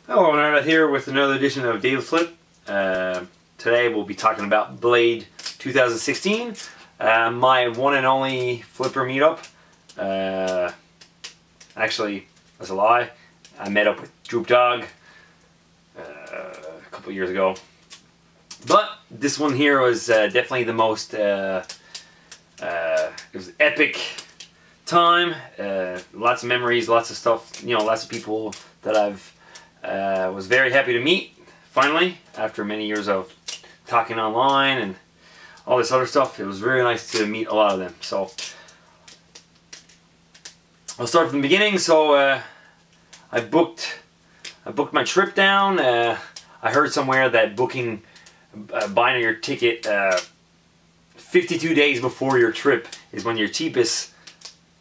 Hello, Narda here with another edition of Daily Flip. Today we'll be talking about Blade 2016, my one and only flipper meetup. Actually, that's a lie. I met up with Droop Dog a couple years ago. But this one here was definitely the most, it was epic time. Lots of memories, lots of stuff, you know, lots of people that I've was very happy to meet finally after many years of talking online and all this other stuff. It was very nice to meet a lot of them. So I'll start from the beginning. So I booked my trip down. I heard somewhere that buying your ticket 52 days before your trip is when your cheapest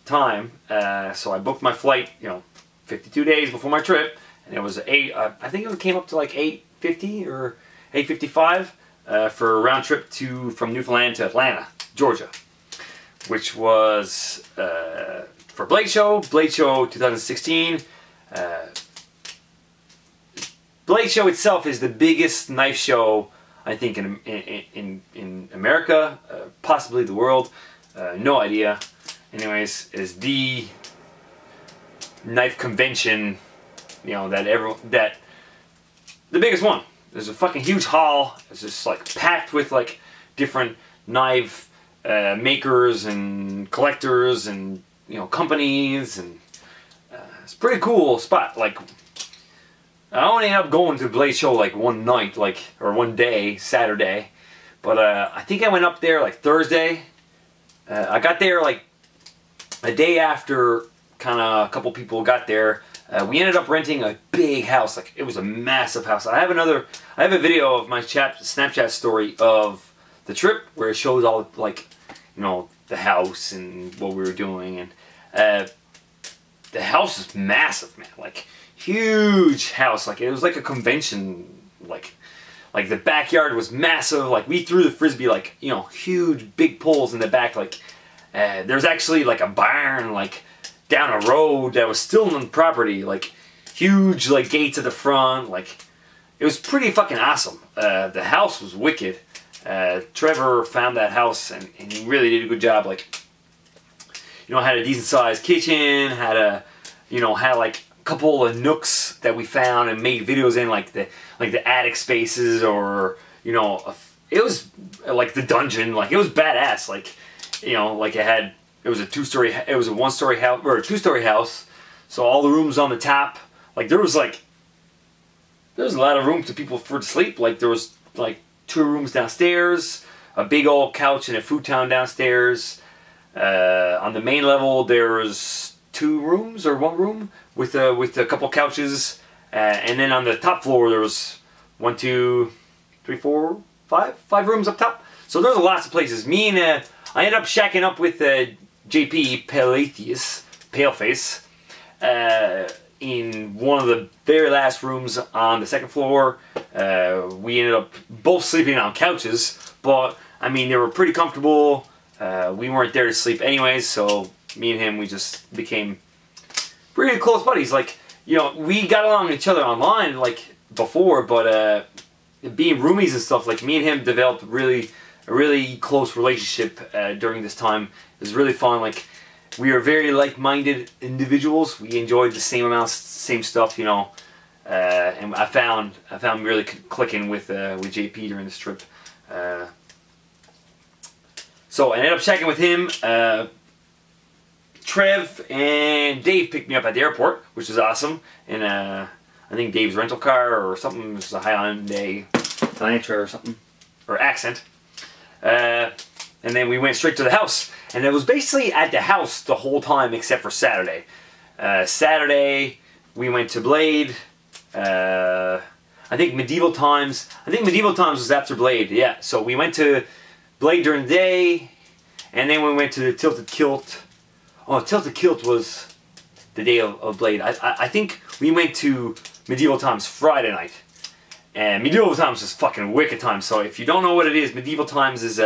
time. So I booked my flight, you know, 52 days before my trip. And it was I think it came up to like $850 or $855 for a round trip from Newfoundland to Atlanta, Georgia, which was for Blade Show 2016. Blade Show itself is the biggest knife show I think in America, possibly the world. No idea. Anyways, is the knife convention. You know, that the biggest one. There's a fucking huge hall. It's just like packed with like different knife makers and collectors and, you know, companies, and it's a pretty cool spot. Like, I only ended up going to Blade Show like one night, like, or one day, Saturday, but I think I went up there like Thursday. I got there like a day after kind of a couple people got there. We ended up renting a big house. Like, it was a massive house. I have a video of my Snapchat story of the trip where it shows all, like, you know, the house and what we were doing. And the house is massive, man. Like, huge house. Like, it was like a convention. Like the backyard was massive. Like, we threw the frisbee, like, you know, huge big poles in the back. Like, there's actually like a barn, like, down a road that was still on the property, like huge like gates at the front. Like, it was pretty fucking awesome. The house was wicked. Trevor found that house and he really did a good job. Like, you know, had a decent sized kitchen, had like a couple of nooks that we found and made videos in, like the attic spaces, or, you know, it was like the dungeon. Like, it was badass. Like, you know, like it was a one-story house, or a two-story house. So all the rooms on the top, like, there was a lot of room for to sleep. Like, there was like 2 rooms downstairs, a big old couch and a futon downstairs. On the main level, there was 2 rooms or 1 room with a couple couches, and then on the top floor there was 1, 2, 3, 4, 5 rooms up top. So there's lots of places. I ended up shacking up with JP Paleface in one of the very last rooms on the 2nd floor. We ended up both sleeping on couches, but I mean, they were pretty comfortable. We weren't there to sleep anyways, so me and him, we just became pretty close buddies. Like, you know, we got along with each other online like before, but being roomies and stuff, like, me and him developed a really close relationship during this time. It was really fun. Like, we are very like-minded individuals. We enjoyed the same stuff, you know. And I found really clicking with JP during this trip. So I ended up checking with him. Trev and Dave picked me up at the airport, which was awesome. And I think Dave's rental car or something. It was a Hyundai Elantra or something, or Accent. And then we went straight to the house, and it was basically at the house the whole time except for Saturday. Saturday we went to Blade. I think Medieval Times was after Blade. Yeah, so we went to Blade during the day, and then we went to the Tilted Kilt. Oh, Tilted Kilt was the day of Blade. I think we went to Medieval Times Friday night. And Medieval Times is fucking wicked time. So if you don't know what it is, Medieval Times is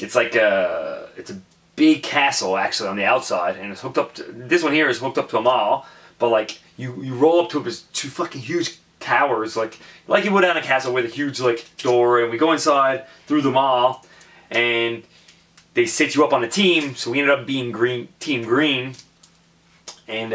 it's a big castle actually on the outside, and it's hooked up to, this one here is hooked up to a mall, but like you roll up to this two fucking huge towers, like you would on a castle with a huge like door, and we go inside through them all, and they set you up on a team. So we ended up being team green, and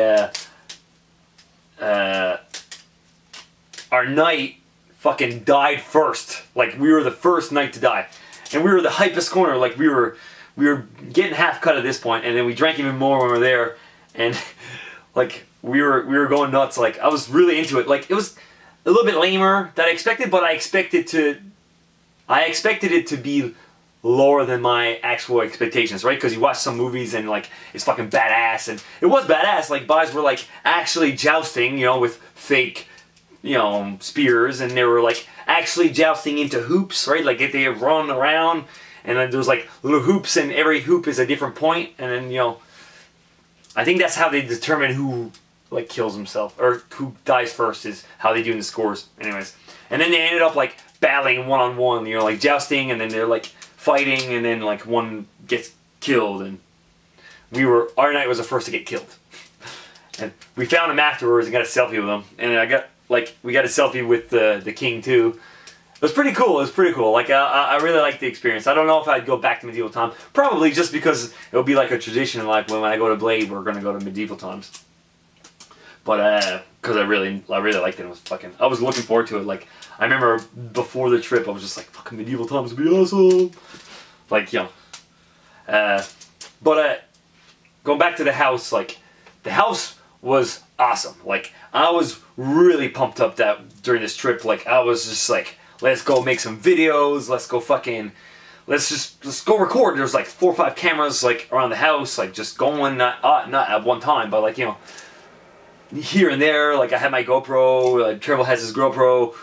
our knight fucking died first. Like we were the first knight to die, and we were the hypest corner. Like we were getting half cut at this point, and then we drank even more when we were there, and like we were going nuts. Like I was really into it. Like it was a little bit lamer than I expected, but I expected it to be lower than my actual expectations, right? Because you watch some movies and like it's fucking badass, and it was badass. Like guys were like actually jousting, you know, with fake, you know, spears, and they were like actually jousting into hoops, right? Like they run around, and then there's like little hoops, and every hoop is a different point, and then, you know, I think that's how they determine who like kills himself or who dies first, is how they do in the scores, anyways. And then they ended up like battling one-on-one, you know, like jousting, and then they're like fighting, and then like one gets killed, and our knight was the first to get killed. And we found him afterwards and got a selfie with him, and we got a selfie with the king too. It was pretty cool. It was pretty cool. Like I really liked the experience. I don't know if I'd go back to medieval times. Probably just because it would be like a tradition. Like when I go to Blade, we're gonna go to medieval times. But because I really liked it. It was fucking. I was looking forward to it. Like I remember before the trip, I was just like, fucking medieval times would be awesome. Like, you know. But going back to the house, like the house was awesome. Like I was really pumped up during this trip. Like I was just like, let's go make some videos. Let's go fucking. Let's go record. There's like 4 or 5 cameras like around the house, like just going, not at one time, but like, you know, here and there. Like I had my GoPro. Trevor has his GoPro.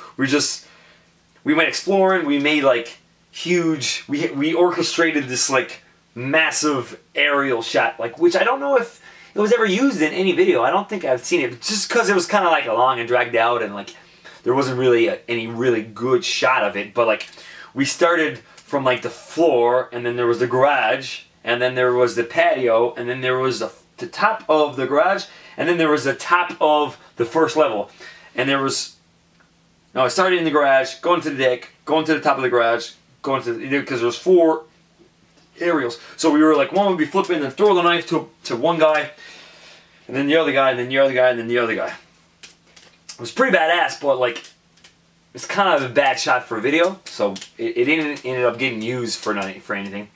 We went exploring. We made like huge. We orchestrated this like massive aerial shot, like, which I don't know if it was ever used in any video. I don't think I've seen it, just because it was kind of like long and dragged out, and like there wasn't really any really good shot of it. But like we started from like the floor, and then there was the garage, and then there was the patio, and then there was the top of the garage, and then there was the top of the first level, and there was. No, I started in the garage, going to the deck, going to the top of the garage, going to because there was 4 aerials. So we were like, one would be flipping and then throw the knife to one guy, and then the other guy, and then the other guy, and then the other guy. It was pretty badass, but like it's kind of a bad shot for a video, so it ended up getting used for anything.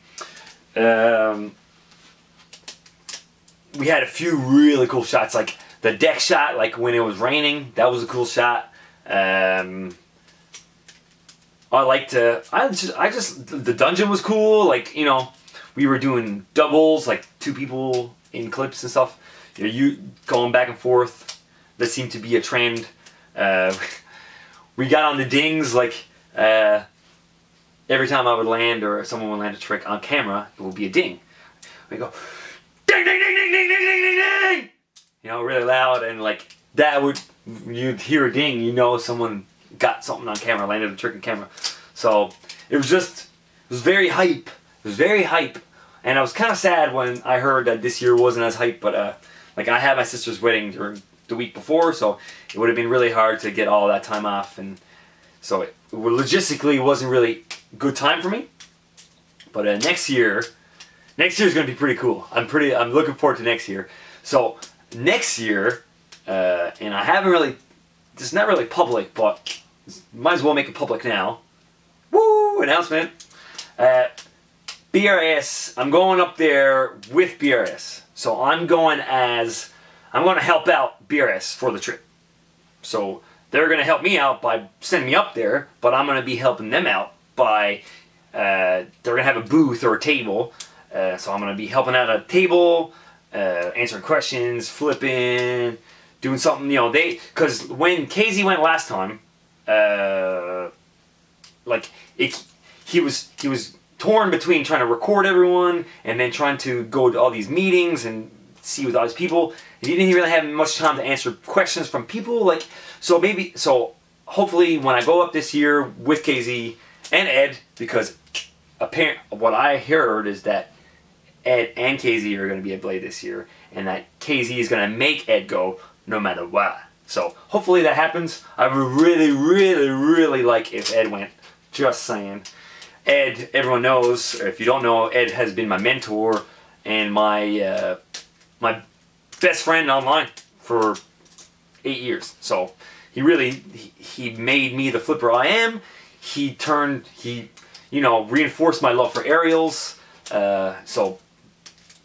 We had a few really cool shots, like the deck shot, like when it was raining. That was a cool shot. The dungeon was cool. Like, you know, we were doing doubles, like 2 people in clips and stuff. You know, you going back and forth. That seemed to be a trend. We got on the dings, like every time I would land or someone would land a trick on camera, it would be a ding. We go ding ding ding ding ding ding ding ding ding. You know, really loud, and like that would. You'd hear a ding, you know someone got something on camera, landed a trick on camera. So it was very hype. It was very hype, and I was kind of sad when I heard that this year wasn't as hype. But like I had my sister's wedding during the week before, so it would have been really hard to get all that time off, and so it logistically wasn't really a good time for me. But next year is going to be pretty cool. I'm looking forward to next year. So next year. And I haven't really, it's not really public, but might as well make it public now. Woo! Announcement. BRS, I'm going up there with BRS. So I'm going to help out BRS for the trip. So they're going to help me out by sending me up there, but I'm going to be helping them out by, they're going to have a booth or a table. So I'm going to be helping out at a table, answering questions, flipping, doing something, you know, because when KZ went last time, like he was torn between trying to record everyone and then trying to go to all these meetings and see with all these people. He didn't really have much time to answer questions from people, like, so hopefully when I go up this year with KZ and Ed, because what I heard is that Ed and KZ are going to be at Blade this year, and that KZ is going to make Ed go, no matter what. So hopefully that happens. I would really, really, really like if Ed went. Just saying. Ed, everyone knows, or if you don't know, Ed has been my mentor and my my best friend online for 8 years. So he made me the flipper I am. He you know, reinforced my love for aerials. So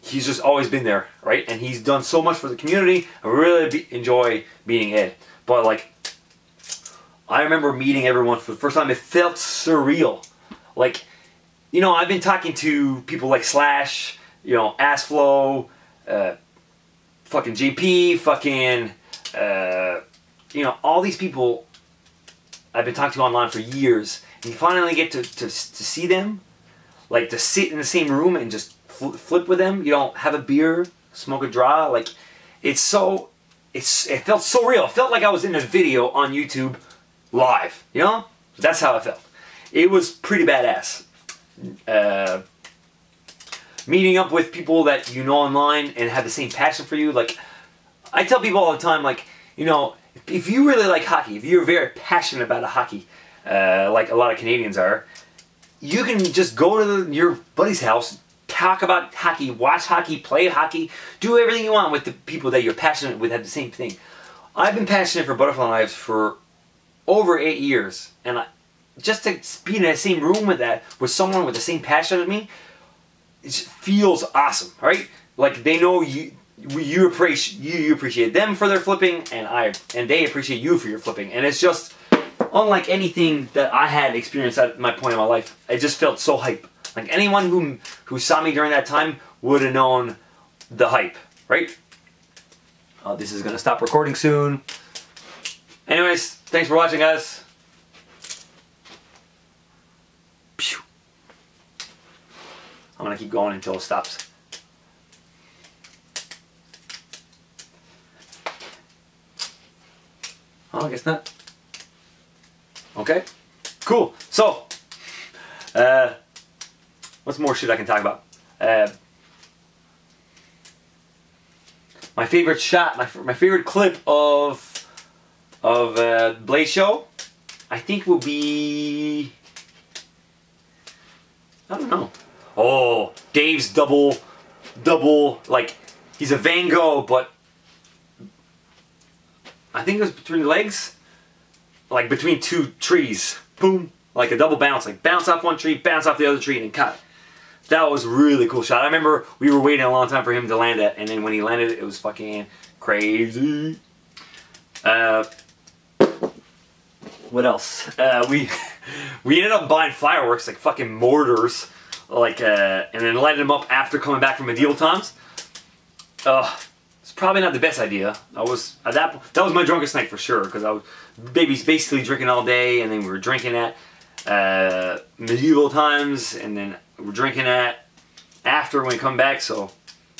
he's just always been there, right? And he's done so much for the community. I really enjoy meeting Ed. But like, I remember meeting everyone for the first time. It felt surreal. Like, you know, I've been talking to people like Slash, you know, Assflow, fucking JP, fucking, you know, all these people I've been talking to online for years. And you finally get to see them, like to sit in the same room and just flip with them. You know, have a beer, smoke a draw. Like, it felt so real. It felt like I was in a video on YouTube live, you know? That's how it felt. It was pretty badass. Meeting up with people that you know online and have the same passion for you. Like, I tell people all the time, like, you know, if you really like hockey, if you're very passionate about hockey, like a lot of Canadians are, you can just go to your buddy's house, talk about hockey, watch hockey, play hockey, do everything you want with the people that you're passionate with, have the same thing. I've been passionate for butterfly knives for over 8 years, and just to be in the same room with someone with the same passion as me, it feels awesome, right? Like, they know you appreciate them for their flipping, and they appreciate you for your flipping, and it's just unlike anything that I had experienced at my point in my life. It just felt so hype. Like, anyone who saw me during that time would have known the hype, right? This is gonna stop recording soon. Anyways, thanks for watching, guys. I'm gonna keep going until it stops. Oh, I guess not. Okay, cool. So, what's more shit I can talk about? My favorite shot, my favorite clip of Blade Show, I think will be, I don't know. Oh, Dave's double, like, he's a Van Gogh, but I think it was between the legs, like between two trees. Boom, like a double bounce, like bounce off one tree, bounce off the other tree, and then cut. That was a really cool shot. I remember we were waiting a long time for him to land it, and then when he landed it was fucking crazy. What else? We ended up buying fireworks, like fucking mortars, like, and then lighted them up after coming back from medieval times. It's probably not the best idea. That was my drunkest night for sure, because I was basically drinking all day, and then we were drinking at medieval times, and then we were drinking at after when we come back. So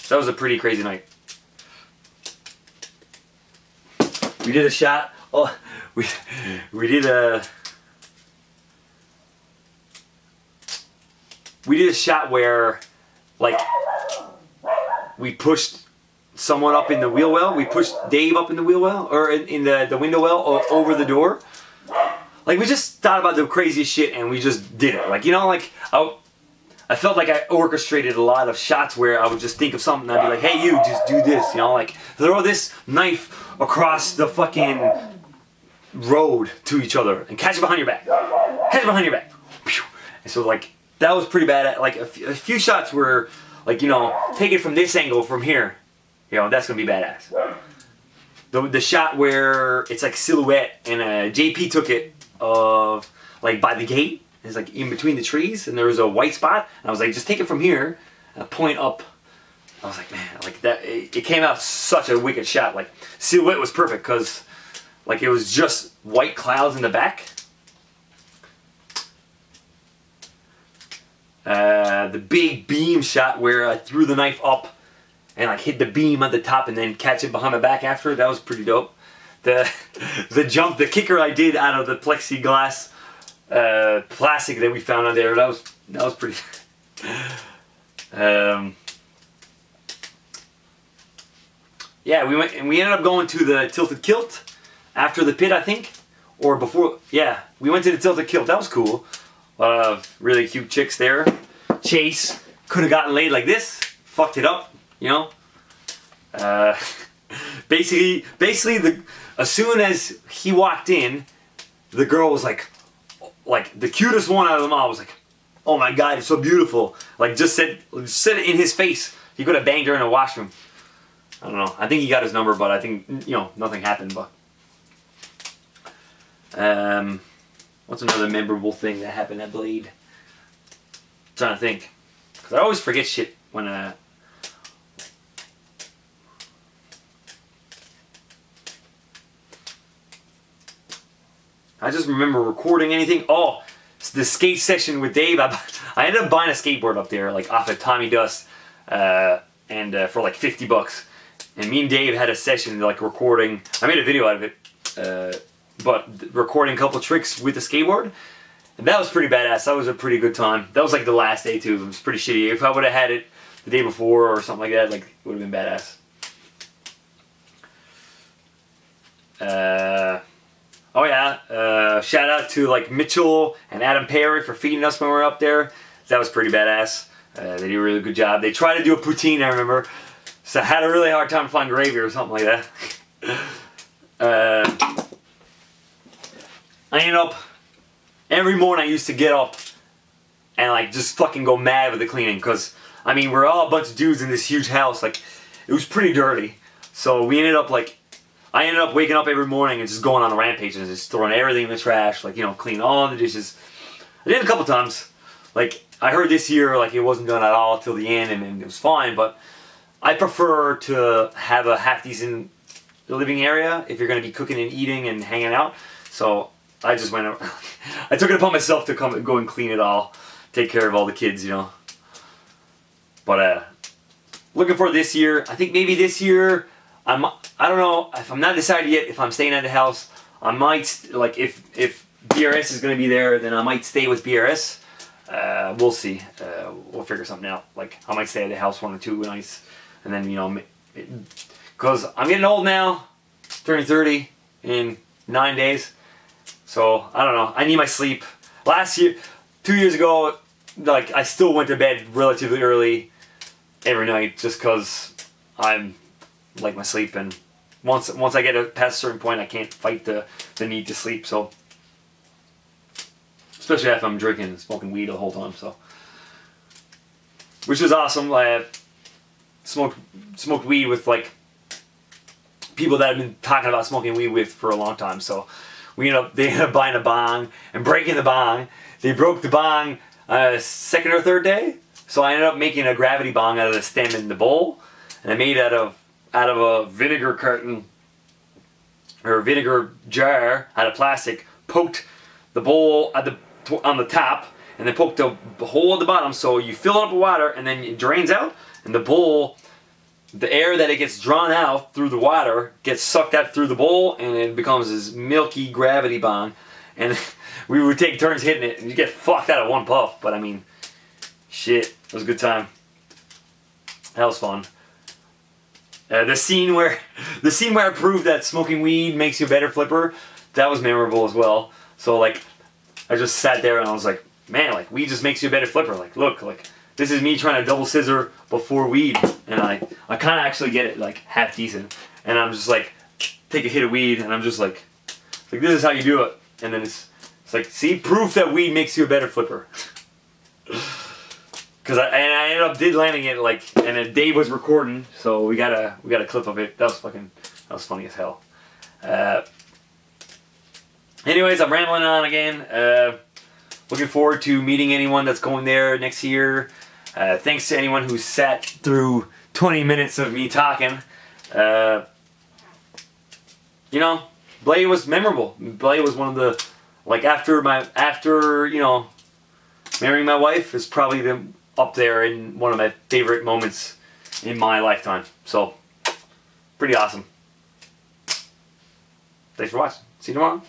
that was a pretty crazy night. We did a shot. Oh, we did a shot where, like, we pushed someone up in the wheel well. We pushed Dave up in the wheel well, or in the window well, over the door. Like, we just thought about the craziest shit and we just did it. Like, you know, like, I felt like I orchestrated a lot of shots where I would just think of something and I'd be like, hey, you, just do this, you know, like, throw this knife across the fucking road to each other and catch it behind your back. Catch it behind your back. And so, like, that was pretty bad. Like, a few shots were, like, you know, take it from this angle from here. You know, that's gonna be badass. The shot where it's like silhouette, and JP took it like by the gate. It's like in between the trees, and there was a white spot. And I was like, just take it from here, and point up. I was like, man, like that. It came out such a wicked shot. Like, silhouette was perfect because, like, it was just white clouds in the back. The big beam shot where I threw the knife up and like hit the beam at the top and then catch it behind my back after. That was pretty dope. The jump, the kicker I did out of the plexiglass plastic that we found on there, that was pretty. yeah, we went and we ended up going to the Tilted Kilt after the pit, I think, or before. Yeah, we went to the Tilted Kilt. That was cool. A lot of really cute chicks there. Chase could have gotten laid like this, fucked it up, you know. Basically, as soon as he walked in, the girl was like the cutest one out of them all was like, "Oh my God, you're so beautiful!" Like just said it in his face. He could have banged her in the washroom. I don't know. I think he got his number, but I think, you know, nothing happened. But what's another memorable thing that happened at Blade? I'm trying to think, because I always forget shit when I just remember recording anything. Oh, the skate session with Dave. I ended up buying a skateboard up there, like off of Tommy Dust, and for like $50. And me and Dave had a session, like recording. I made a video out of it, but recording a couple tricks with the skateboard. And that was pretty badass. That was a pretty good time. That was like the last day too. It was pretty shitty. If I would have had it the day before or something like that, like, it would have been badass. Oh yeah, shout out to like Mitchell and Adam Perry for feeding us when we were up there. That was pretty badass. They did a really good job. They tried to do a poutine, I remember. So I had a really hard time finding gravy or something like that. I ended up, every morning I used to get up and like just fucking go mad with the cleaning, because I mean, we're all a bunch of dudes in this huge house. Like, it was pretty dirty. So we ended up like, I ended up waking up every morning and just going on a rampage and just throwing everything in the trash, like, you know, clean all the dishes. I did it a couple times. Like, I heard this year, like, it wasn't done at all till the end, and it was fine, but I prefer to have a half-decent living area if you're going to be cooking and eating and hanging out. So I just went, I took it upon myself to come and go and clean it all, take care of all the kids, you know. But looking for this year, I think maybe this year, I don't know, if I'm not decided yet if I'm staying at the house. I might, like, if BRS is going to be there, then I might stay with BRS. We'll see. We'll figure something out. Like, I might stay at the house 1 or 2 nights, and then, you know, because I'm getting old now, turning 30 in 9 days. So, I don't know. I need my sleep. Last year, 2 years ago, like, I still went to bed relatively early every night just because I'm like my sleep, and once I get past a certain point, I can't fight the need to sleep. So, especially if I'm drinking and smoking weed the whole time. So, which is awesome. I smoked weed with like people that I've been talking about smoking weed with for a long time. So they ended up buying a bong and breaking the bong. They broke the bong second or third day. So I ended up making a gravity bong out of the stem in the bowl, and I made it out of a vinegar carton or a vinegar jar out of plastic. Poked the bowl on the top, and then poked the hole at the bottom, so you fill it up with water and then it drains out, and the bowl, the air that it gets drawn out through the water gets sucked out through the bowl, and it becomes this milky gravity bong. And we would take turns hitting it, and you get fucked out of one puff. But I mean, shit, it was a good time. That was fun. The scene where I proved that smoking weed makes you a better flipper, that was memorable as well. So like, I just sat there and I was like, man, like, weed just makes you a better flipper. Like, look, like, this is me trying to double scissor before weed, and I kind of actually get it, like, half decent. And I'm just like, take a hit of weed, and I'm just like this is how you do it. And then it's like, see, proof that weed makes you a better flipper. Cause I ended up landing it, like, and then Dave was recording, so we got a clip of it. That was funny as hell. Anyways, I'm rambling on again. Looking forward to meeting anyone that's going there next year. Thanks to anyone who sat through 20 minutes of me talking. You know, Blade was memorable. Blade was one of the, like, after you know, marrying my wife is probably up there in one of my favorite moments in my lifetime. So, pretty awesome. Thanks for watching. See you tomorrow.